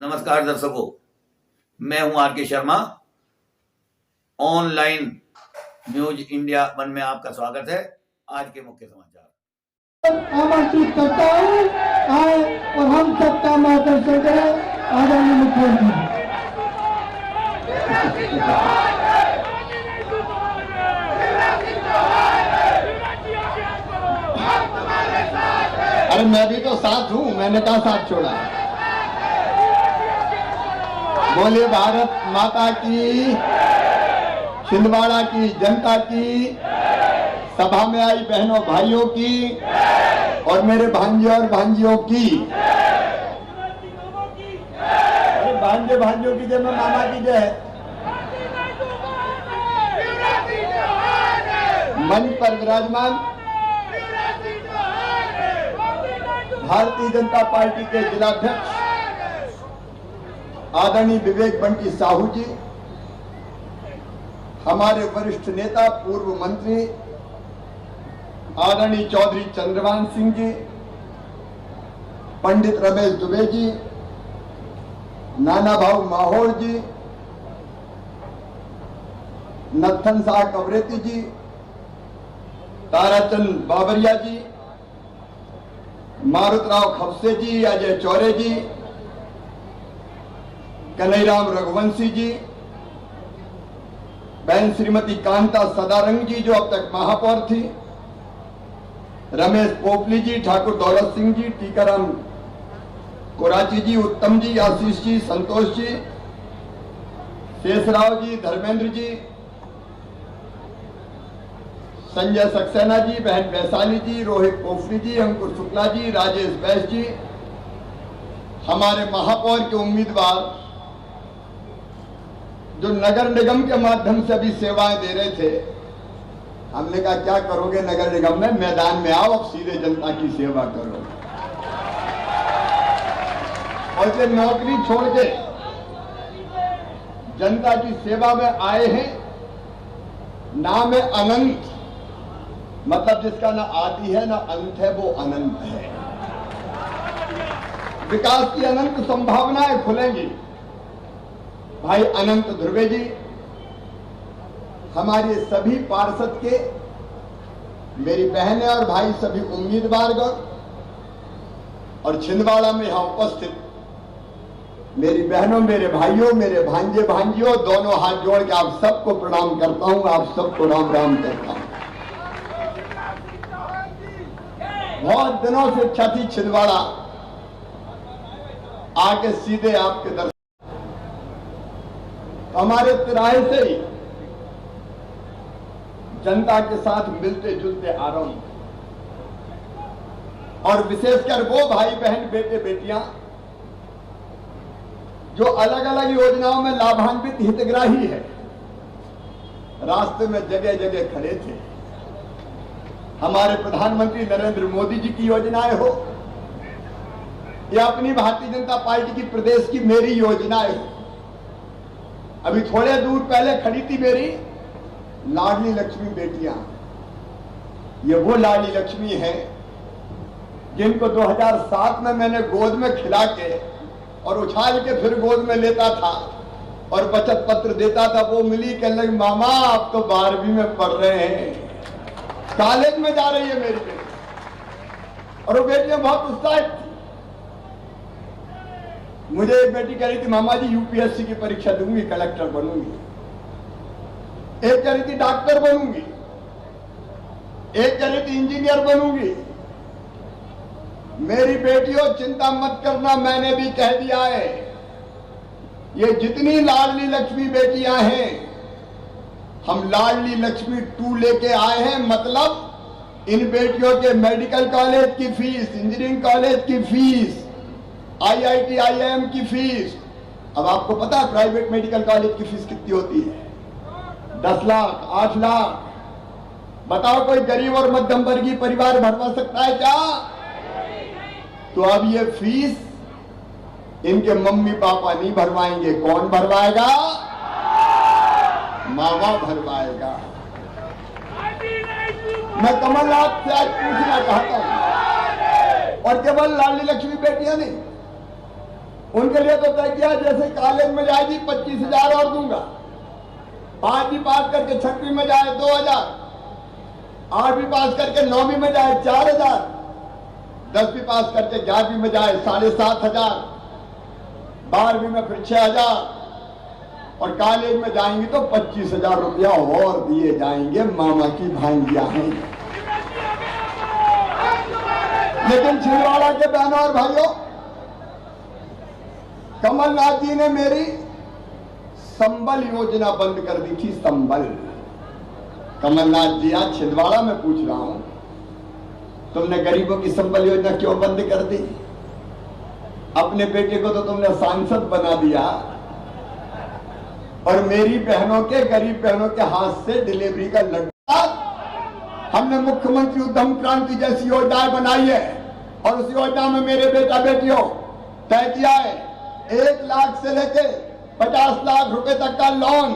नमस्कार दर्शकों, मैं हूं R K. Sharma. Online news India 1 में आपका स्वागत है। आज के मुख्य समाचार। आमंत्रित करता हूं आए और हम सबका मार्गदर्शन करें। आदरणीय मुख्यमंत्री अरे मैं भी तो साथ हूं, मैंने कहा साथ छोड़ा। बोले भारत माता की, छिंदवाड़ा की जनता की, सभा में आई बहनों भाइयों की और मेरे भांजे और भांजियों की। अरे भांजे भांजियों की जय, मैं मामा की जय। मंच पर विराजमान भारतीय जनता पार्टी के जिलाध्यक्ष आदरणीय विवेक बंटी साहू जी, हमारे वरिष्ठ नेता पूर्व मंत्री आदरणीय चौधरी चंद्रभान सिंह जी, पंडित रमेश दुबे जी, नाना भाऊ माहौर जी, नत्थन शाह कवरेती जी, ताराचंद बाबरिया जी, मारुतराव खपसे जी, अजय चौरे जी, कन्हैयाराम रघुवंशी जी, बहन श्रीमती कांता सदारंग जी जो अब तक महापौर थी, रमेश पोपली जी, ठाकुर दौलत सिंह जी, टीकाराम कोराची जी, उत्तम जी, आशीष जी, संतोष जी, शेषराव जी, धर्मेंद्र जी, संजय सक्सेना जी, बहन वैशाली जी, रोहित पोफली जी, अंकुर शुक्ला जी, राजेश बैस जी, हमारे महापौर के उम्मीदवार जो नगर निगम के माध्यम से अभी सेवाएं दे रहे थे। हमने कहा क्या करोगे नगर निगम में, मैदान में आओ, अब सीधे जनता की सेवा करो। और ये नौकरी छोड़ के जनता की सेवा में आए हैं। नाम है अनंत, मतलब जिसका ना आदि है ना अंत है, वो अनंत है। विकास की अनंत संभावनाएं खुलेंगी। भाई अनंत ध्रुवे जी, हमारे सभी पार्षद के, मेरी बहनें और भाई सभी उम्मीदवारगण और छिंदवाड़ा में यहां उपस्थित मेरी बहनों, मेरे भाइयों, मेरे भांजे भांजियों, दोनों हाथ जोड़ के आप सबको प्रणाम करता हूं, आप सबको राम राम कहता हूं। बहुत दिनों से इच्छा थी छिंदवाड़ा आके सीधे आपके दर्शन, हमारे तिराहे से ही जनता के साथ मिलते जुलते आ रहा हूं। और विशेषकर वो भाई बहन बेटे बेटियां जो अलग अलग योजनाओं में लाभान्वित हितग्राही है, रास्ते में जगह जगह खड़े थे। हमारे प्रधानमंत्री नरेंद्र मोदी जी की योजनाएं हो या अपनी भारतीय जनता पार्टी की प्रदेश की मेरी योजनाएं हो। अभी थोड़े दूर पहले खड़ी थी मेरी लाडली लक्ष्मी बेटियां। ये वो लाडली लक्ष्मी हैं जिनको 2007 में मैंने गोद में खिला के और उछाल के फिर गोद में लेता था और बचत पत्र देता था। वो मिली, कहने लगी मामा आप तो 12वीं में पढ़ रहे हैं, कॉलेज में जा रही है मेरी बेटी। और वो बेटियां बहुत उत्साहित थी। मुझे एक बेटी कह रही थी मामा जी यूपीएससी की परीक्षा दूंगी, कलेक्टर बनूंगी। एक कह रही थी डॉक्टर बनूंगी, एक कह रही थी इंजीनियर बनूंगी। मेरी बेटियों चिंता मत करना, मैंने भी कह दिया है। ये जितनी लाडली लक्ष्मी बेटियां हैं, हम लाडली लक्ष्मी 2 लेके आए हैं। मतलब इन बेटियों के मेडिकल कॉलेज की फीस, इंजीनियरिंग कॉलेज की फीस, आईआईटी आईआईएम की फीस। अब आपको पता है प्राइवेट मेडिकल कॉलेज की फीस कितनी होती है? 10 लाख, 8 लाख। बताओ कोई गरीब और मध्यम वर्गीय परिवार भरवा सकता है क्या? तो अब ये फीस इनके मम्मी पापा नहीं भरवाएंगे, कौन भरवाएगा? मामा भरवाएगा। मैं कमलनाथ से आज पूछना चाहता हूं, और केवल लाडली लक्ष्मी बेटियां नहीं, उनके लिए तो तय किया जैसे कॉलेज में जाएगी 25,000 और दूंगा, 5वीं पास करके 6वीं में जाए 2,000, 8वीं पास करके 9वीं में जाए 4,000, 10वीं पास करके 11वीं में जाए 7,500, 12वीं में फिर 6,000 और कॉलेज में जाएंगी तो 25,000 रुपया और दिए जाएंगे। मामा की भांजियां हैं। लेकिन छिंदवाड़ा के बहनों और भाइयों, कमलनाथ जी ने मेरी संबल योजना बंद कर दी थी। संबल, कमलनाथ जी आज छिंदवाड़ा में पूछ रहा हूं, तुमने गरीबों की संबल योजना क्यों बंद कर दी? अपने बेटे को तो तुमने सांसद बना दिया और मेरी बहनों के, गरीब बहनों के हाथ से डिलीवरी का लड्डू। हमने मुख्यमंत्री उद्यम क्रांति जैसी योजनाएं बनाई है और उस योजना में मेरे बेटा बेटियों तय किया है 1 लाख से लेके 50 लाख रुपए तक का लोन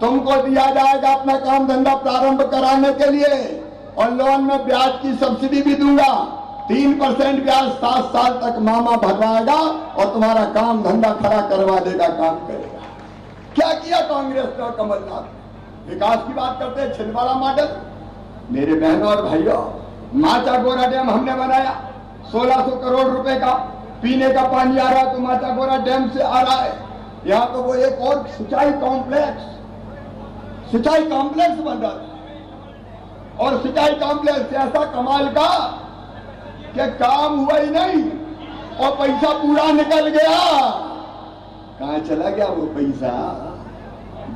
तुमको दिया जाएगा अपना काम धंधा प्रारंभ कराने के लिए, और लोन में ब्याज की सब्सिडी भी दूंगा। 3% ब्याज 7 साल तक मामा भरवाएगा और तुम्हारा काम धंधा खड़ा करवा देगा, काम करेगा। क्या किया कांग्रेस ने और कमलनाथ ने? विकास की बात करते हैं, छिंदवाड़ा मॉडल। मेरे बहनों और भाइयों, माचा गोरा डैम हमने बनाया 1600 करोड़ रुपए का। पीने का पानी आ रहा है तो माचा गोरा डैम से आ रहा है। यहाँ तो वो एक और सिंचाई कॉम्प्लेक्स बन रहा है और सिंचाई कॉम्प्लेक्स ऐसा कमाल का कि काम हुआ ही नहीं और पैसा पूरा निकल गया। कहां चला गया वो पैसा?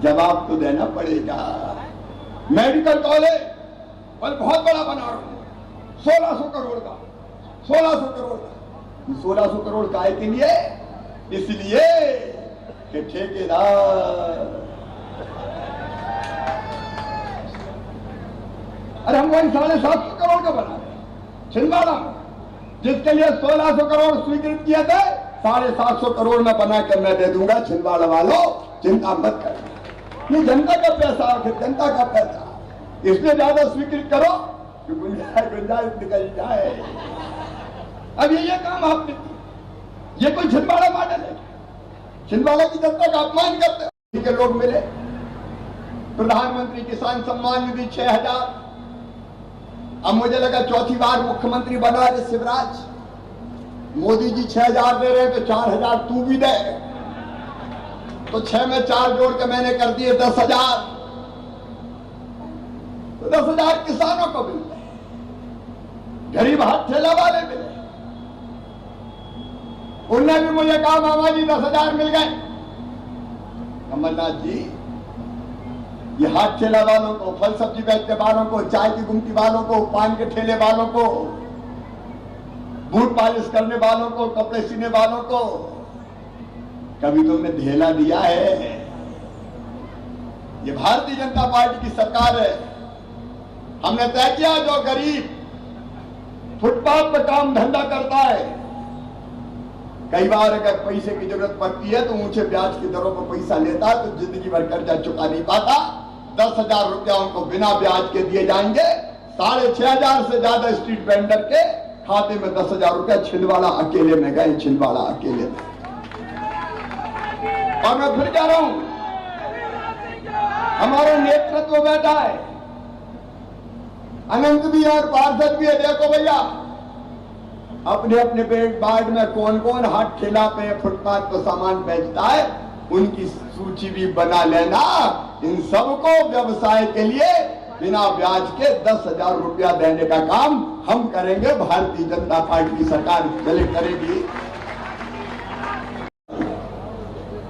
जवाब तो देना पड़ेगा। मेडिकल कॉलेज और बहुत बड़ा बना रहा हूं 1600 करोड़ का। 1600 करोड़ का 1600 करोड़ काय के लिए? इसलिए कि ठेकेदार, अरे हम वही 750 करोड़ का बना रहे छिंदवाड़ा में, जिसके लिए 1600 करोड़ स्वीकृत किए थे 750 करोड़ में बना के मैं दे दूंगा। छिंदवाड़ा वालों चिंता मत करो, ये जनता का पैसा है, जनता का पैसा, इसलिए ज्यादा स्वीकृत करो कि गुंजाइश निकल जाए। अब ये काम आपने किया, ये कोई छिंदवाड़ा मॉडल है? छिंदवाड़ा की जनता का अपमान करते हैं। के लोग मिले, प्रधानमंत्री किसान सम्मान निधि 6,000। अब मुझे लगा चौथी बार मुख्यमंत्री बना है शिवराज, मोदी जी 6,000 दे रहे हैं तो 4,000 तू भी दे, तो 6 में 4 जोड़ के मैंने कर दिए 10,000। तो 10,000 किसानों को मिल गए, गरीब हाथ ठेला वाले मिले, उनने भी मुझे कहा मामा जी 10,000 मिल गए। कमलनाथ जी, ये हाथ ठेला वालों को, फल सब्जी बेचने वालों को, चाय की गुमटी वालों को, पान के ठेले वालों को, बूट पॉलिश करने वालों को, कपड़े सीने वालों को कभी तुमने ढेला दिया है? ये भारतीय जनता पार्टी की सरकार है। हमने तय किया जो गरीब फुटपाथ पर काम धंधा करता है, कई बार अगर पैसे की जरूरत पड़ती है तो ऊंचे ब्याज की दरों पर पैसा लेता है तो जिंदगी भर कर्जा चुका नहीं पाता, 10,000 रुपया उनको बिना ब्याज के दिए जाएंगे। 6,500 से ज्यादा स्ट्रीट वेंडर के खाते में 10,000 रुपया छिंदवाड़ा अकेले में गए, छिंदवाड़ा अकेले में। और मैं फिर कह रहा हूं, हमारा नेतृत्व बैठा है, अनंत भी है और पार्षद भी है। देखो भैया, अपने अपने वार्ड में कौन कौन हाथ ठेला पे फुटपाथ पर सामान बेचता है, उनकी सूची भी बना लेना। इन सबको व्यवसाय के लिए बिना ब्याज के 10,000 रुपया देने का काम हम करेंगे। भारतीय जनता पार्टी की सरकार चले करेगी।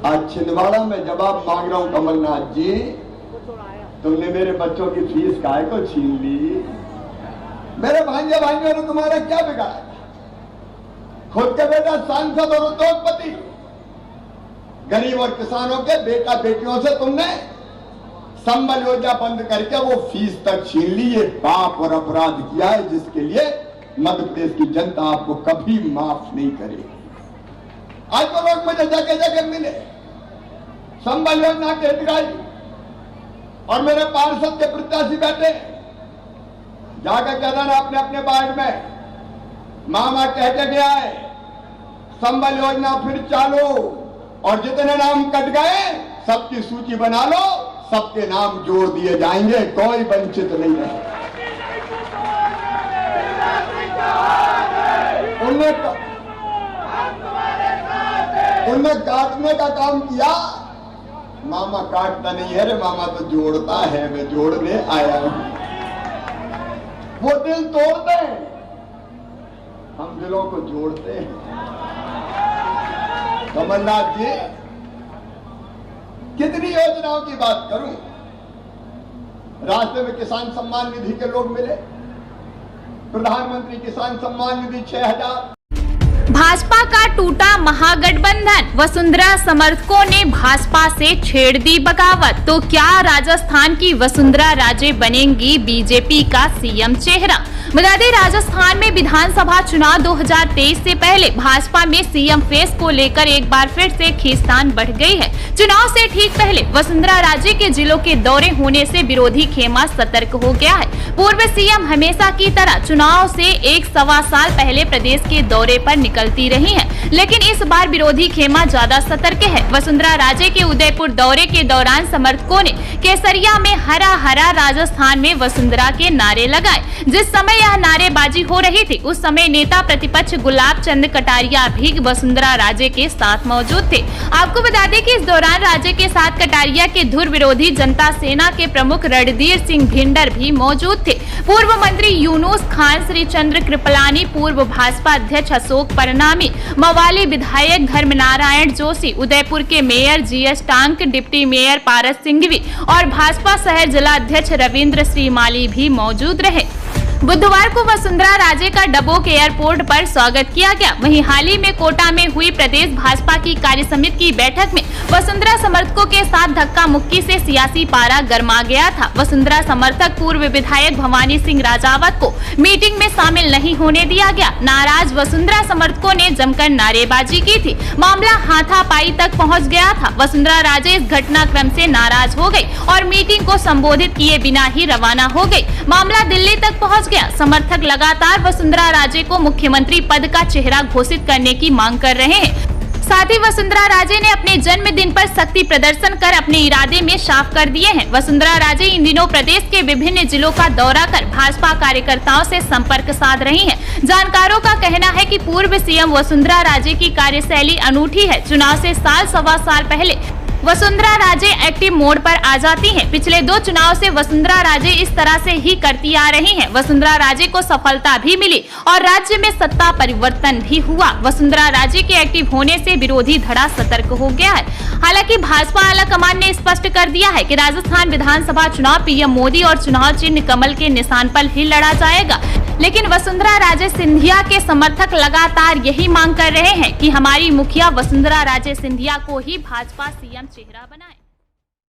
आज छिंदवाड़ा में जवाब मांग रहा हूं, कमलनाथ जी, तुमने मेरे बच्चों की फीस काहे को छीन ली? मेरे भांजे भाइयों ने तुम्हारा क्या बिगाड़ा? खुद के बेटा सांसद और उद्योगपति, गरीब और किसानों के बेटा बेटियों से तुमने संबल योजना बंद करके वो फीस तक छीन ली। ये पाप और अपराध किया है जिसके लिए मध्य प्रदेश की जनता आपको कभी माफ नहीं करेगी। आज तो लोग मुझे जगह जगह मिले, संबल योजना के हितग्राही और मेरे पार्षद के प्रत्याशी बैठे, जाकर कह देना अपने अपने वार्ड में, मामा कह के गया है संबल योजना फिर चालू, और जितने नाम कट गए सबकी सूची बना लो, सबके नाम जोड़ दिए जाएंगे, कोई वंचित नहीं रहे। उनने काटने का काम किया, मामा काटता नहीं है रे, मामा तो जोड़ता है, मैं जोड़ने आया हूं। वो दिल तोड़ते हैं, हम दिलों को जोड़ते हैं। कमलनाथ जी, कितनी योजनाओं की बात करूं। रास्ते में किसान सम्मान निधि के लोग मिले, प्रधानमंत्री किसान सम्मान निधि 6,000। भाजपा का टूटा महागठबंधन, वसुंधरा समर्थकों ने भाजपा से छेड़ दी बगावत। तो क्या राजस्थान की वसुंधरा राजे बनेंगी बीजेपी का सीएम चेहरा? बता दें, राजस्थान में विधानसभा चुनाव 2023 से पहले भाजपा में सीएम फेस को लेकर एक बार फिर से खींचतान बढ़ गई है। चुनाव से ठीक पहले वसुंधरा राजे के जिलों के दौरे होने से विरोधी खेमा सतर्क हो गया है। पूर्व सीएम हमेशा की तरह चुनाव से 1-1.25 साल पहले प्रदेश के दौरे पर निकलती रही हैं, लेकिन इस बार विरोधी खेमा ज्यादा सतर्क है। वसुंधरा राजे के उदयपुर दौरे के दौरान समर्थकों ने केसरिया में हरा हरा राजस्थान में वसुंधरा के नारे लगाए। जिस समय यह नारेबाजी हो रही थी, उस समय नेता प्रतिपक्ष गुलाब चंद कटारिया भी वसुंधरा राजे के साथ मौजूद थे। आपको बता दें कि इस दौरान राजे के साथ कटारिया के धुर विरोधी जनता सेना के प्रमुख रणधीर सिंह भिंडर भी मौजूद थे। पूर्व मंत्री यूनुस खान, श्री चंद्र कृपलानी, पूर्व भाजपा अध्यक्ष अशोक परनामी, मवाली विधायक धर्मनारायण जोशी, उदयपुर के mayor GS Tank, deputy mayor Paras Singhvi और भाजपा शहर जिला अध्यक्ष रविंद्र श्रीमाली भी मौजूद रहे। बुधवार को वसुंधरा राजे का डबोक एयरपोर्ट पर स्वागत किया गया। वहीं हाल ही में कोटा में हुई प्रदेश भाजपा की कार्य समिति की बैठक में वसुंधरा समर्थकों के साथ धक्का मुक्की से सियासी पारा गर्मा गया था। वसुंधरा समर्थक पूर्व विधायक भवानी सिंह राजावत को मीटिंग में शामिल नहीं होने दिया गया। नाराज वसुंधरा समर्थकों ने जमकर नारेबाजी की थी। मामला हाथापाई तक पहुँच गया था। वसुंधरा राजे इस घटनाक्रम से नाराज हो गयी और मीटिंग को संबोधित किए बिना ही रवाना हो गयी। मामला दिल्ली तक पहुँच गया। समर्थक लगातार वसुंधरा राजे को मुख्यमंत्री पद का चेहरा घोषित करने की मांग कर रहे हैं। साथ ही वसुंधरा राजे ने अपने जन्मदिन पर शक्ति प्रदर्शन कर अपने इरादे में साफ कर दिए हैं। वसुंधरा राजे इन दिनों प्रदेश के विभिन्न जिलों का दौरा कर भाजपा कार्यकर्ताओं से संपर्क साध रही हैं। जानकारों का कहना है कि पूर्व सीएम वसुंधरा राजे की कार्यशैली अनूठी है। चुनाव से 1-1.25 साल पहले वसुंधरा राजे एक्टिव मोड पर आ जाती हैं। पिछले 2 चुनाव से वसुंधरा राजे इस तरह से ही करती आ रही हैं। वसुंधरा राजे को सफलता भी मिली और राज्य में सत्ता परिवर्तन भी हुआ। वसुंधरा राजे के एक्टिव होने से विरोधी धड़ा सतर्क हो गया है। हालांकि भाजपा आलाकमान ने स्पष्ट कर दिया है कि राजस्थान विधानसभा चुनाव पीएम मोदी और चुनाव चिन्ह कमल के निशान पर ही लड़ा जाएगा। लेकिन वसुंधरा राजे सिंधिया के समर्थक लगातार यही मांग कर रहे हैं कि हमारी मुखिया वसुंधरा राजे सिंधिया को ही भाजपा सीएम चेहरा बनाए।